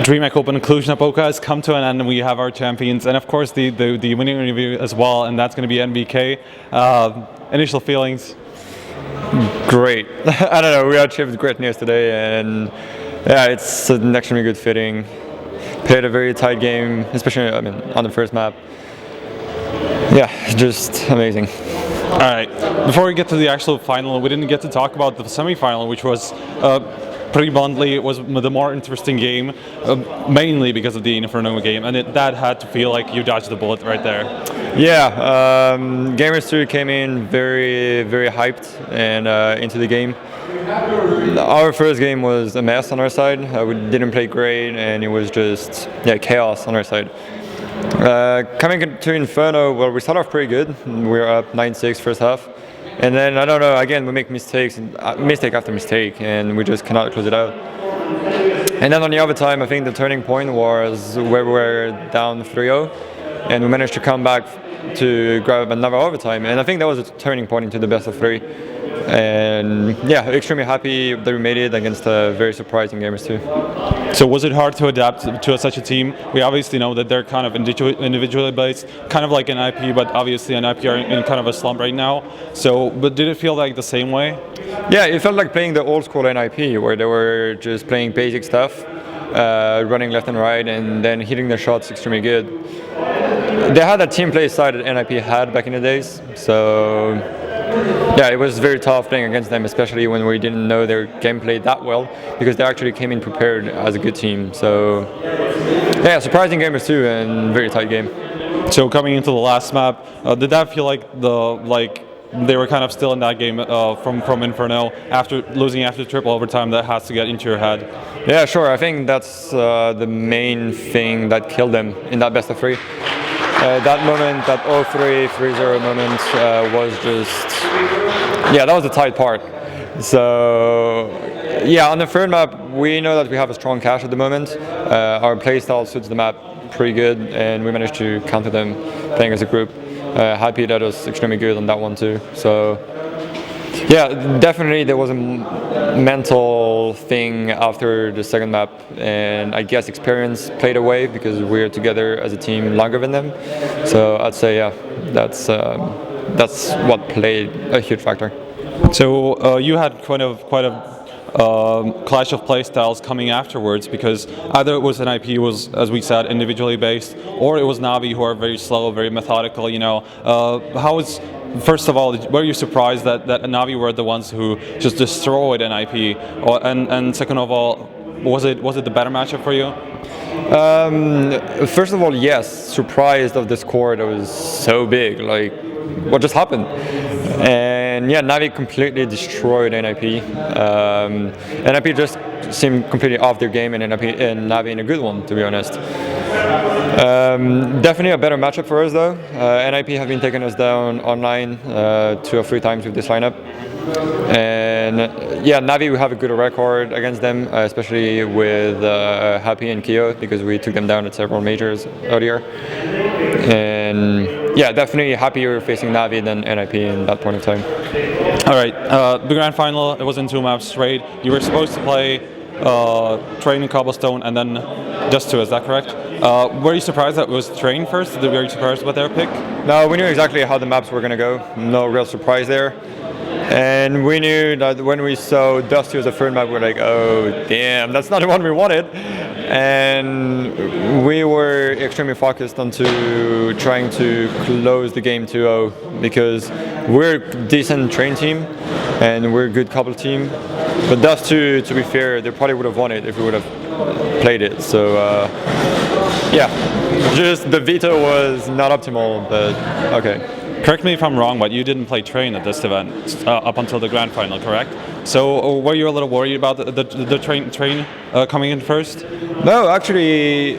DreamHack Open Cluj-Napoca has come to an end, and we have our champions, and of course the winning interview as well, and that's going to be NBK. Initial feelings? Great. I don't know. We achieved great news today, and yeah, it's an extremely good fitting. Played a very tight game, especially on the first map. Yeah, just amazing. All right. Before we get to the actual final, we didn't get to talk about the semi-final, which was pretty bluntly, it was the more interesting game, mainly because of the Inferno game, and that had to feel like you dodged the bullet right there. Yeah, Gamers 2 came in very hyped and into the game. Our first game was a mess on our side. We didn't play great, and it was just chaos on our side. Coming to Inferno, well, we started off pretty good. We were up 9-6 first half. And then, I don't know, again, we make mistakes, mistake after mistake, and we just cannot close it out. And then on the overtime, I think the turning point was where we were down 3-0, and we managed to come back to grab another overtime. And I think that was a turning point into the best of 3. And yeah, extremely happy that we made it against a very surprising Gamers 2. So was it hard to adapt to such a team? We obviously know that they're kind of individually based, kind of like an IP, but obviously an IP are in kind of a slump right now. So, but did it feel like the same way? Yeah, it felt like playing the old school NIP, where they were just playing basic stuff, running left and right, and then hitting their shots extremely good. They had that team play side that NIP had back in the days, so yeah, it was very tough playing against them, especially when we didn't know their gameplay that well, because they actually came in prepared as a good team. So yeah, surprising Gamers 2 and very tight game. So coming into the last map, did that feel like they were kind of still in that game from Inferno after losing after triple overtime? That has to get into your head. Yeah, sure. I think that's the main thing that killed them in that best of 3. That moment, that 0-3, 3-0 moment was just, yeah, that was the tight part. So, yeah, on the third map, we know that we have a strong cache at the moment. Our playstyle suits the map pretty good, and we managed to counter them playing as a group. Happy that was extremely good on that one too. So, yeah, definitely there was a mental thing after the second map, and I guess experience played away because we're together as a team longer than them. So I'd say, yeah, that's what played a huge factor. So you had quite a clash of playstyles coming afterwards, because either it was an IP was, as we said, individually based, or it was Navi, who are very slow, very methodical. You know, first of all, were you surprised that Navi were the ones who just destroyed an IP? And second of all, was it the better matchup for you? First of all, yes, surprised of the score that was so big. Like, what just happened? And yeah, Navi completely destroyed NIP. NIP just seemed completely off their game, and Navi in a good one, to be honest. Definitely a better matchup for us though. NIP have been taking us down online 2 or 3 times with this lineup. And yeah, Navi, we have a good record against them, especially with Happy and Kyo, because we took them down at several majors earlier. And yeah, definitely happier facing Navi than NIP in that point of time. All right, the grand final, it was in 2 maps straight. You were supposed to play Train and Cobblestone and then Dust2, is that correct? Were you surprised that it was Train first? Were you surprised about their pick? No, we knew exactly how the maps were going to go. No real surprise there. And we knew that when we saw Dust2 as a third map, we were like, oh damn, that's not the one we wanted. And we were extremely focused on trying to close the game 2-0, because we're a decent Train team and we're a good couple team. But Dust2, to be fair, they probably would have won it if we would have played it. So yeah, just the veto was not optimal, but okay. Correct me if I'm wrong, but you didn't play Train at this event up until the grand final, correct? So were you a little worried about the train coming in first? No, actually,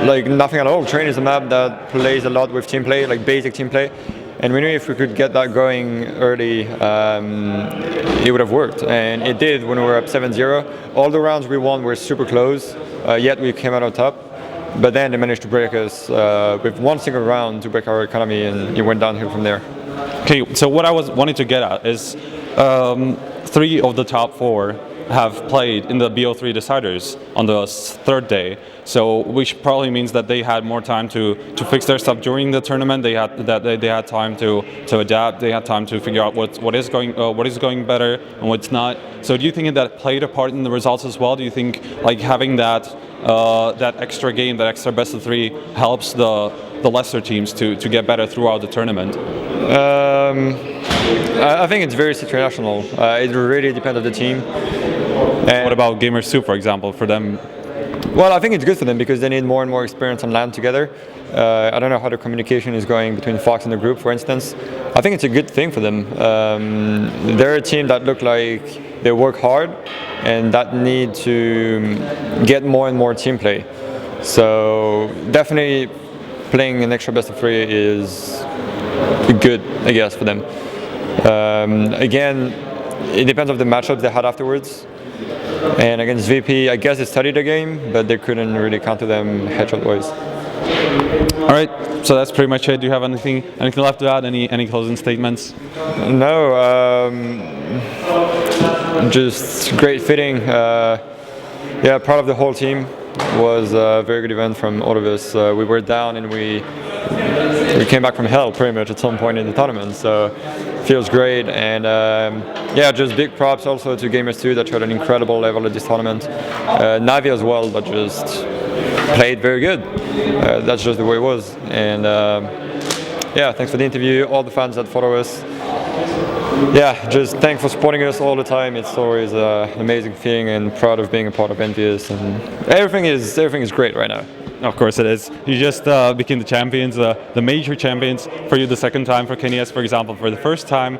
like nothing at all. Train is a map that plays a lot with team play, like basic team play. And we knew if we could get that going early, it would have worked. And it did when we were up 7-0. All the rounds we won were super close, yet we came out on top. But then they managed to break us with 1 single round to break our economy, and it went downhill from there. Okay, so what I wanted to get at is 3 of the top 4 have played in the BO3 deciders on the third day. So which probably means that they had more time to fix their stuff during the tournament. They had time to adapt. They had time to figure out what is going better and what's not. So do you think that played a part in the results as well? Do you think like having that extra game, that extra best of 3, helps the lesser teams to get better throughout the tournament? I think it's very situational. It really depends on the team. And what about Gamers 2, for example, for them? Well, I think it's good for them because they need more and more experience on LAN together. I don't know how the communication is going between Fox and the group, for instance. I think it's a good thing for them. They're a team that look like they work hard and that need to get more and more team play. So definitely playing an extra best of 3 is good, I guess, for them. Again, it depends on the matchups they had afterwards. And against VP, I guess they studied the game, but they couldn't really counter them headshot-wise. All right, so that's pretty much it. Do you have anything left to add? Any closing statements? No, just great fitting. Yeah, proud of the whole team. It was a very good event from all of us. We were down and we came back from hell pretty much at some point in the tournament. So feels great, and yeah, just big props also to Gamers 2 that showed an incredible level at this tournament. Navi as well, that just played very good. That's just the way it was. And yeah, thanks for the interview, all the fans that follow us. Yeah, just thanks for supporting us all the time. It's always an amazing feeling, and proud of being a part of Envious, and everything is great right now. Of course it is. You just became the champions, the major champions, for you the second time, for KNES, for example, for the first time.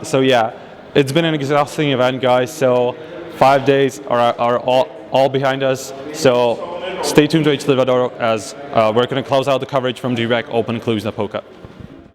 So yeah, it's been an exhausting event, guys. So 5 days are all behind us. So stay tuned to H. Livador as we're going to close out the coverage from DreamHack Open Cluj-Napoca.